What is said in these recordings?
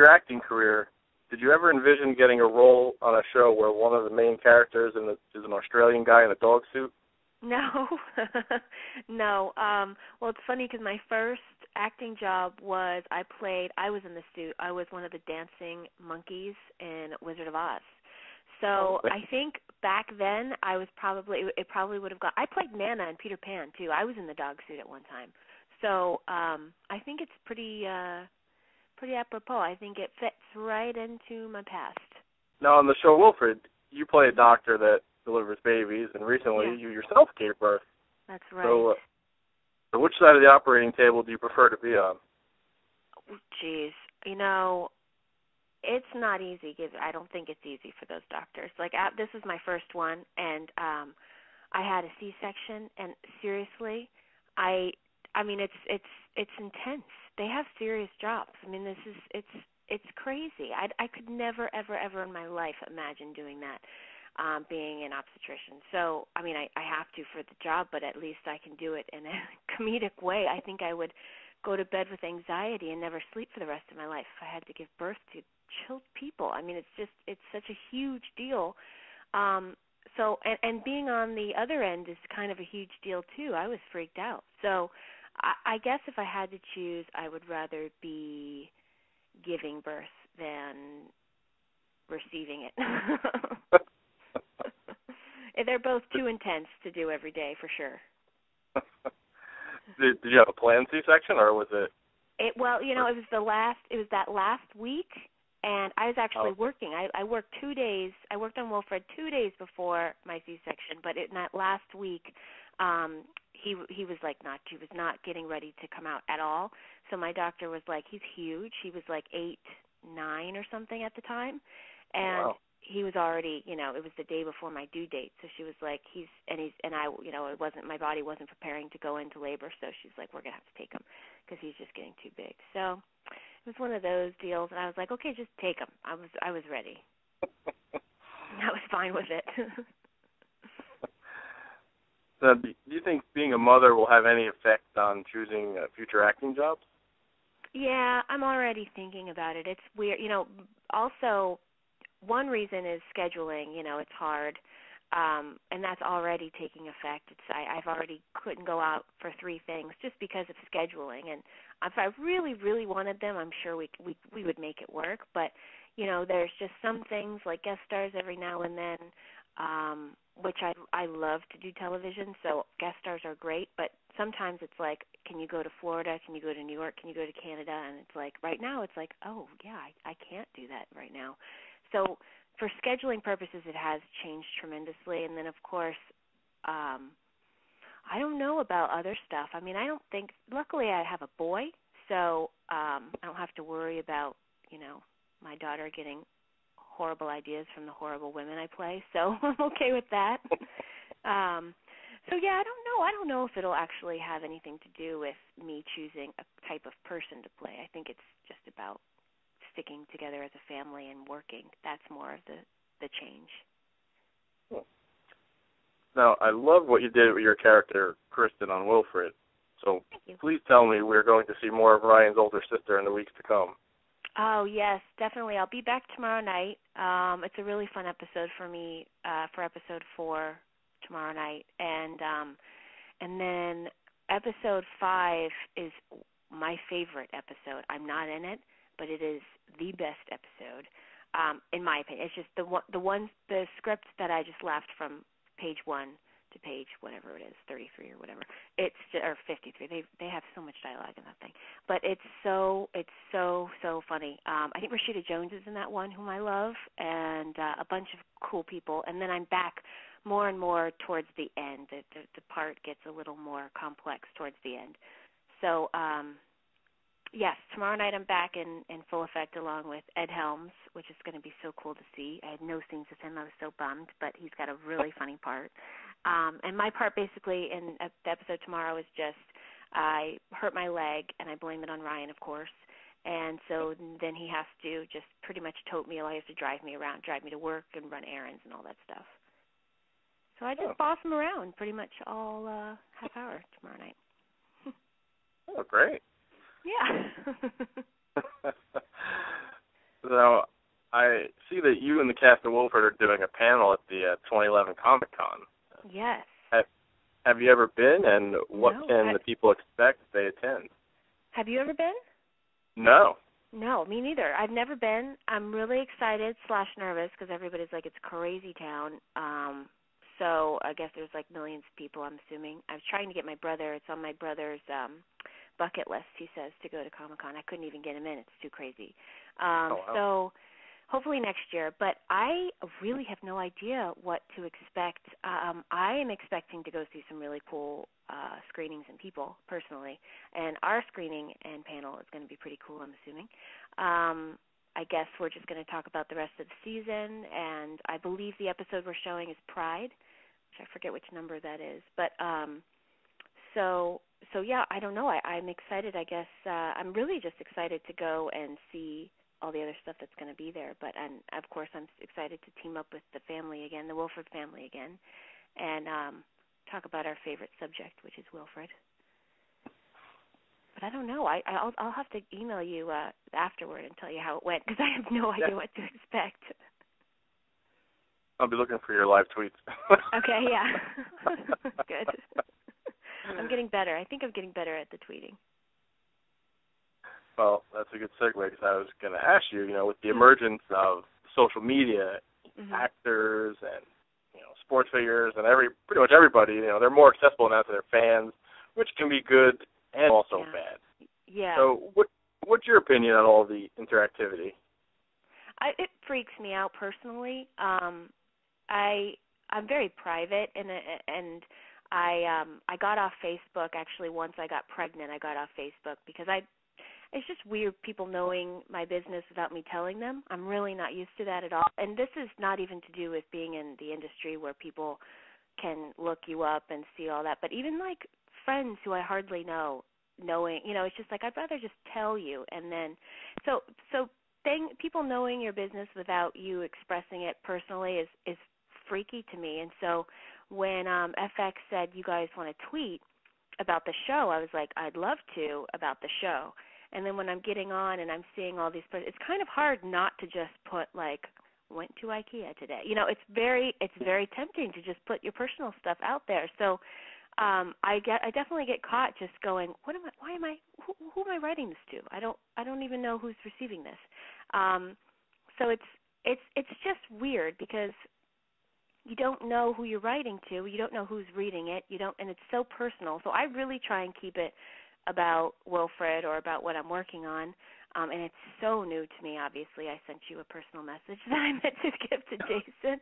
your acting career, did you ever envision getting a role on a show where one of the main characters is an Australian guy in a dog suit? No. No. Well, it's funny because my first acting job was I was in the suit. I was one of the dancing monkeys in Wizard of Oz. So I think back then it probably would have gone. I played Nana and Peter Pan too. I was in the dog suit at one time. So I think it's pretty apropos. I think it fits right into my past. Now on the show Wilfred, you play a doctor that delivers babies, and recently you yourself gave birth. That's right. So which side of the operating table do you prefer to be on? Geez, it's not easy. I don't think it's easy for those doctors. Like this is my first one, and I had a C-section, and seriously, I mean it's intense. They have serious jobs. I mean it's crazy. I could never ever in my life imagine doing that, being an obstetrician. So I mean I have to for the job, but at least I can do it in a comedic way. I think I would go to bed with anxiety and never sleep for the rest of my life if I had to give birth to chilled people. I mean, it's such a huge deal. So being on the other end is kind of a huge deal too. I was freaked out. So I guess if I had to choose, I would rather be giving birth than receiving it. They're both too intense to do every day, for sure. Did you have a planned C-section, or was it? It was that last week, and I was actually working. I worked 2 days. I worked on Wilfred 2 days before my C-section, but in that last week, he was not getting ready to come out at all. So my doctor was like, he's huge. He was like 8'9" or something at the time, and he was already, it was the day before my due date. So she was like, my body wasn't preparing to go into labor. So she's like, we're gonna have to take him because he's just getting too big. So it was one of those deals, and I was like, okay, just take him. I was ready. I was fine with it. So do you think being a mother will have any effect on choosing future acting jobs? Yeah, I'm already thinking about it. It's weird. Also, one reason is scheduling. It's hard, and that's already taking effect. I've already couldn't go out for 3 things just because of scheduling. And if I really, really wanted them, I'm sure we would make it work. But there's just some things like guest stars every now and then, which I love to do television. So guest stars are great, but sometimes it's like, can you go to Florida? Can you go to New York? Can you go to Canada? And it's like right now, it's like, oh yeah, I can't do that right now. So for scheduling purposes, it has changed tremendously. And then, of course, I don't know about other stuff. I mean, luckily I have a boy, so I don't have to worry about, my daughter getting horrible ideas from the horrible women I play. So I'm okay with that. So, yeah, I don't know. I don't know if it'll actually have anything to do with me choosing a type of person to play. I think it's just about sticking together as a family and working. That's more of the change. Now, I love what you did with your character, Kristen, on Wilfred. So please tell me we're going to see more of Ryan's older sister in the weeks to come. Oh, yes, definitely. I'll be back tomorrow night. It's a really fun episode for me for episode 4 tomorrow night. And then episode 5 is my favorite episode. I'm not in it, but it is the best episode, in my opinion. It's just the script that I just laughed from page 1 to page whatever it is, 33 or whatever. Or 53. They have so much dialogue in that thing, but it's so funny. I think Rashida Jones is in that one, whom I love, and a bunch of cool people. And then I'm back more and more towards the end. The part gets a little more complex towards the end. So. Yes, tomorrow night I'm back in full effect along with Ed Helms, which is going to be so cool to see. I had no scenes with him. I was so bummed, but he's got a really funny part. And my part basically in the episode tomorrow is just I hurt my leg, and I blame it on Ryan, of course. And so then he has to just pretty much tote me away. He has to drive me around, drive me to work, and run errands and all that stuff. So I just boss him around pretty much all half hour tomorrow night. Oh, great. Yeah. So I see that you and the cast of Wilfred are doing a panel at the 2011 Comic-Con. Yes. Have you ever been, and what No, can the people expect if they attend? Have you ever been? No. No, me neither. I've never been. I'm really excited / nervous because everybody's like, it's crazy town. So I guess there's like millions of people, I'm assuming. I was trying to get my brother. It's on my brother's bucket list, he says, to go to Comic-Con. I couldn't even get him in. It's too crazy. Wow. So hopefully next year. But I really have no idea what to expect. I am expecting to go see some really cool screenings and people, personally. And our screening and panel is going to be pretty cool, I'm assuming. I guess we're just going to talk about the rest of the season. And I believe the episode we're showing is Pride, which I forget which number that is. But so yeah, I don't know. I'm excited, I guess. I'm really just excited to go and see all the other stuff that's going to be there. But of course, I'm excited to team up with the family again, the Wilfred family again, and talk about our favorite subject, which is Wilfred. But I don't know. I'll have to email you afterward and tell you how it went, because I have no idea what to expect. I'll be looking for your live tweets. Okay, yeah. Good. I'm getting better. I think I'm getting better at the tweeting. Well, that's a good segue, because I was going to ask you, with the emergence of social media, actors and, sports figures and pretty much everybody, they're more accessible now to their fans, which can be good and also bad. Yeah. So what's your opinion on all the interactivity? It freaks me out personally. I'm very private, and I got off Facebook actually once I got pregnant. I got off Facebook because it's just weird people knowing my business without me telling them. I'm really not used to that at all. And this is not even to do with being in the industry where people can look you up and see all that, but even like friends who I hardly know, knowing, it's just like I'd rather just tell you. And then so people knowing your business without you expressing it personally is freaky to me. And so when FX said you guys want to tweet about the show, I was like, I'd love to, about the show. And then when I'm getting on and I'm seeing all these, it's kind of hard not to just put like, went to IKEA today. It's very tempting to just put your personal stuff out there. So I definitely get caught just going, who am I writing this to? I don't even know who's receiving this. So it's just weird because you don't know who you're writing to. You don't know who's reading it. And it's so personal. So I really try and keep it about Wilfred or about what I'm working on. And it's so new to me, obviously. I sent you a personal message that I meant to give to Jason.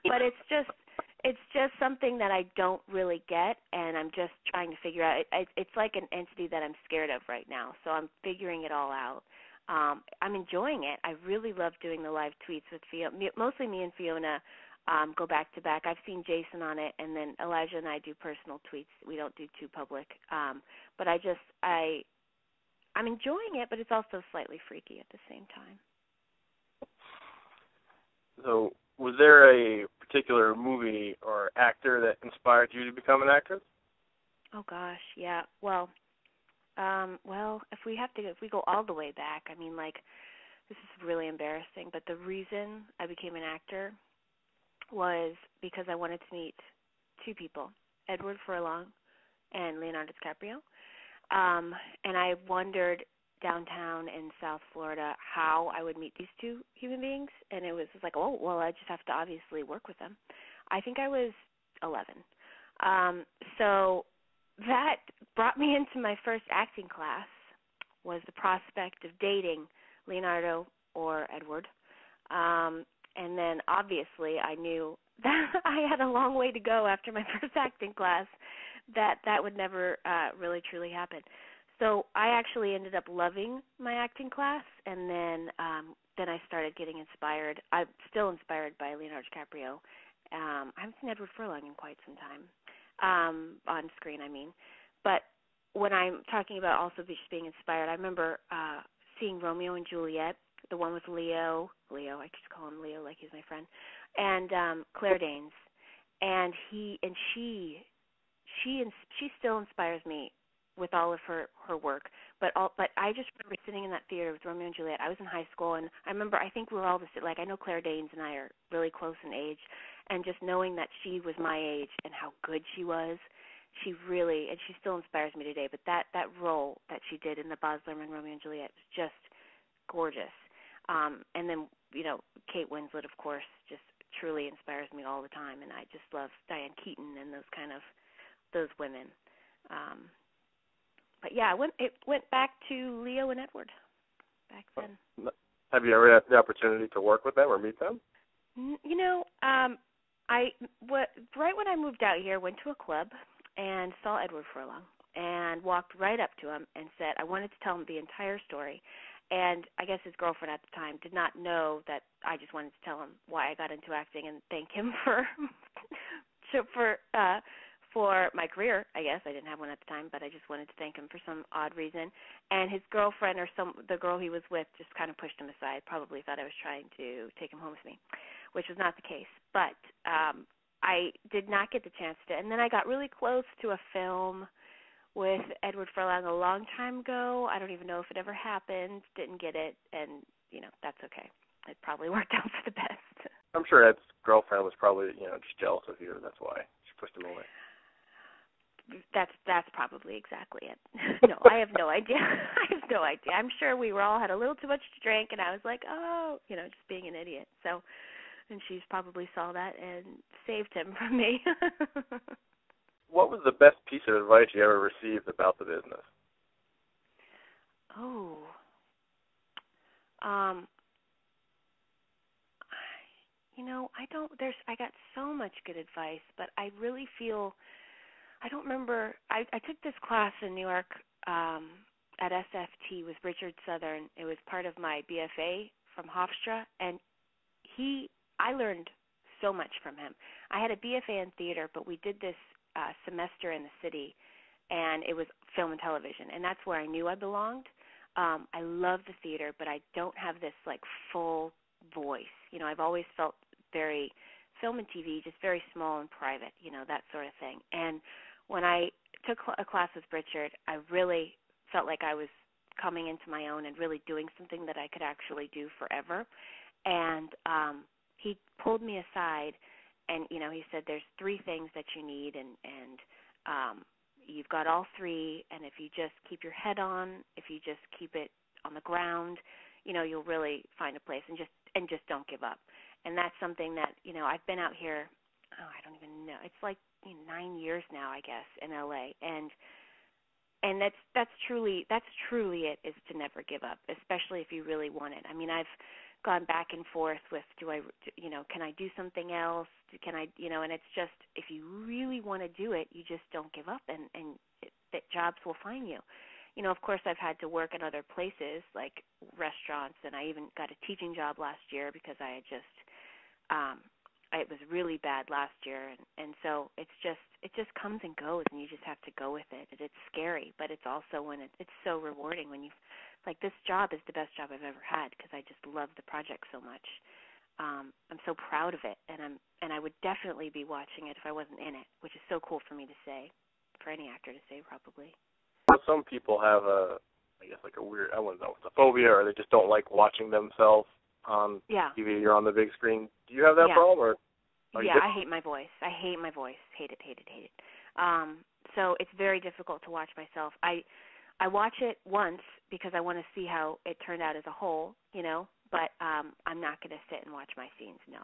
But it's just something that I don't really get, and I'm just trying to figure out. It's like an entity that I'm scared of right now, so I'm figuring it all out. I'm enjoying it. I really love doing the live tweets with Fiona. Mostly me and Fiona go back to back. I've seen Jason on it, and then Elijah and I do personal tweets. We don't do too public. But I'm enjoying it, but it's also slightly freaky at the same time. So was there a particular movie or actor that inspired you to become an actress? Oh gosh, yeah. Well, if we go all the way back, I mean, like, this is really embarrassing, but the reason I became an actor was because I wanted to meet two people, Edward Furlong and Leonardo DiCaprio. And I wondered downtown in South Florida how I would meet these two human beings, and it was like, oh, well, I just have to obviously work with them. I think I was 11. So that brought me into my first acting class, was the prospect of dating Leonardo or Edward. And then obviously I knew that I had a long way to go after my first acting class, that would never really truly happen. So I actually ended up loving my acting class, and then I started getting inspired. I'm still inspired by Leonardo DiCaprio. I haven't seen Edward Furlong in quite some time, on screen, I mean. But when I'm talking about also just being inspired, I remember seeing Romeo and Juliet, the one with Leo, I just call him Leo like he's my friend, and Claire Danes. And she still inspires me with all of her work. But I just remember sitting in that theater with Romeo and Juliet. I was in high school, and I think we were all I know Claire Danes and I are really close in age, and just knowing that she was my age and how good she was, she really, and she still inspires me today. But that role that she did in the Baz Luhrmann Romeo and Juliet was just gorgeous. And then, Kate Winslet, of course, just truly inspires me all the time, and I just love Diane Keaton and those women. But yeah, it went back to Leo and Edward back then. Have you ever had the opportunity to work with them or meet them? Right when I moved out here, went to a club and saw Edward Furlong and walked right up to him and said I wanted to tell him the entire story. And I guess his girlfriend at the time did not know that I just wanted to tell him why I got into acting and thank him for my career. I guess I didn't have one at the time, but I just wanted to thank him for some odd reason. And his girlfriend or the girl he was with just kind of pushed him aside, probably thought I was trying to take him home with me, which was not the case. But I did not get the chance to. And then I got really close to a film with Edward Furlong a long time ago. I don't even know if it ever happened. Didn't get it, and that's okay. It probably worked out for the best. I'm sure Ed's girlfriend was probably just jealous of you. That's why she pushed him away. That's probably exactly it. No, I have no idea. I'm sure we all had a little too much to drink, and I was like, oh, just being an idiot. So, and she probably saw that and saved him from me. What was the best piece of advice you ever received about the business? Oh. I got so much good advice, but I really feel, I don't remember, I took this class in New York at SFT with Richard Southern. It was part of my BFA from Hofstra, and I learned so much from him. I had a BFA in theater, but we did this semester in the city, and it was film and television, and that's where I knew I belonged. I love the theater, but I don't have this full voice. I've always felt very film and TV, just very small and private, that sort of thing. And when I took a class with Richard, I really felt like I was coming into my own and really doing something that I could actually do forever. And he pulled me aside, and he said, "There's 3 things that you need, and you've got all 3. And if you just keep your head on, if you just keep it on the ground, you'll really find a place. And just don't give up." And that's something that I've been out here. I don't even know. It's like 9 years now, I guess, in LA, and that's truly it, is to never give up, especially if you really want it. I mean, I've gone back and forth with can I do something else? Can I and it's just, if you really want to do it, you just don't give up, and that jobs will find you. Of course, I've had to work in other places like restaurants, and I even got a teaching job last year because I had just it was really bad last year, and so it just comes and goes, and you just have to go with it. And it's scary, but it's also it's so rewarding when you this job is the best job I've ever had because I just love the project so much. I'm so proud of it, and I would definitely be watching it if I wasn't in it, which is so cool for me to say, for any actor to say, probably. Some people have a weird, I wouldn't know, it's a phobia, or they just don't like watching themselves on TV or on the big screen. Do you have that problem, or? I hate my voice. Hate it. So it's very difficult to watch myself. I watch it once because I want to see how it turned out as a whole, but I'm not going to sit and watch my scenes, no.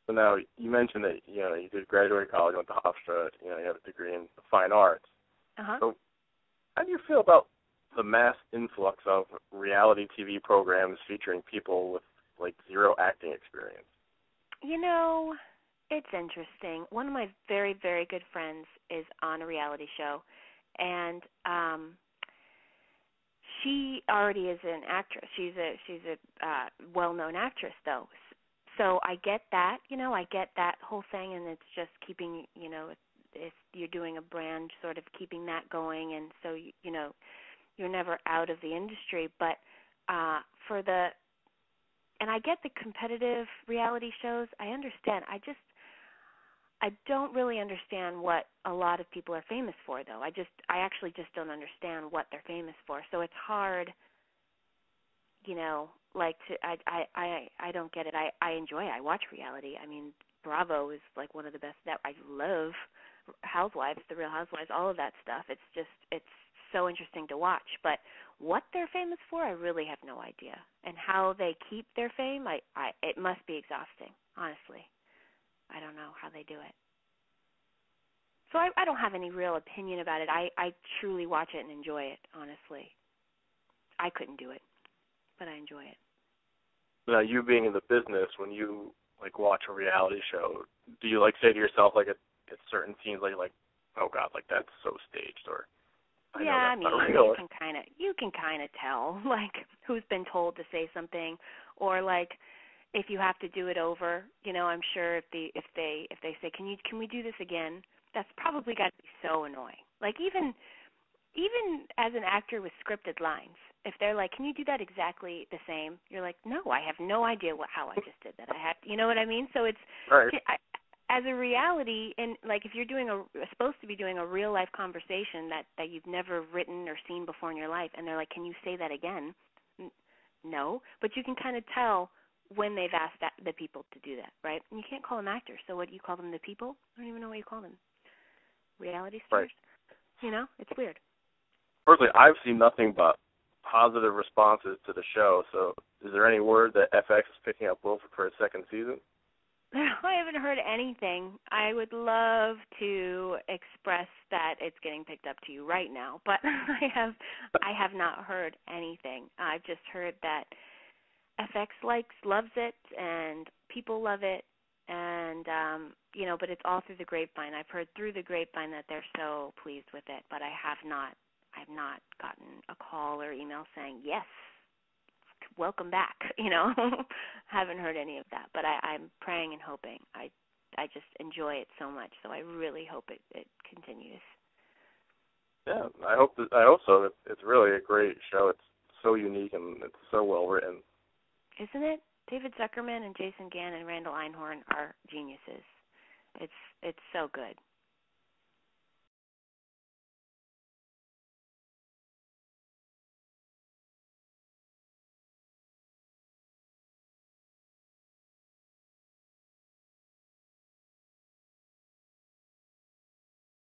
So now, you mentioned that, you did graduate college, went to Hofstra, you have a degree in fine arts. Uh-huh. So how do you feel about the mass influx of reality TV programs featuring people with, 0 acting experience? It's interesting. One of my very, very good friends is on a reality show, and she already is an actress. She's a well-known actress, though. So I get that, I get that whole thing, and it's just keeping, if you're doing a brand, sort of keeping that going, and so, you're never out of the industry. But and I get the competitive reality shows. I understand. I don't really understand what a lot of people are famous for, though. I actually just don't understand what they're famous for. So it's hard, like I don't get it. I enjoy it. I watch reality. I mean, Bravo is like one of the best that I love. Housewives, The Real Housewives, all of that stuff. It's so interesting to watch. But what they're famous for, I really have no idea. And how they keep their fame, it must be exhausting, honestly. I don't know how they do it. So I don't have any real opinion about it. I truly watch it and enjoy it, honestly. I couldn't do it, but I enjoy it. Now, you being in the business, when you like watch a reality show, do you like say to yourself like at certain scenes like oh god, like that's so staged, or I know that's not real. You can kind of tell like who's been told to say something, or like if you have to do it over, I'm sure if they say can we do this again, that's probably got to be so annoying. Like even as an actor with scripted lines, if they're like, can you do that exactly the same? You're like, no, I have no idea how I just did that. You know what I mean? So it's right. As a reality, and like if you're supposed to be doing a real life conversation that you've never written or seen before in your life, and they're like, can you say that again? No, but you can kind of tell when they've asked the people to do that, right? And you can't call them actors, so what do you call them? The people? I don't even know what you call them. Reality stars? Right. It's weird. Personally, I've seen nothing but positive responses to the show, so is there any word that FX is picking up Wilfred for a second season? I haven't heard anything. I would love to express that it's getting picked up to you right now, but I have not heard anything. I've just heard that FX loves it and people love it, and but it's all through the grapevine. I've heard through the grapevine that they're so pleased with it, but I've not gotten a call or email saying yes, welcome back. Haven't heard any of that, but I'm praying and hoping. I just enjoy it so much, so I really hope it continues. Yeah, I hope so. It's really a great show. It's so unique and it's so well written. Isn't it? David Zuckerman and Jason Gann and Randall Einhorn are geniuses. It's so good.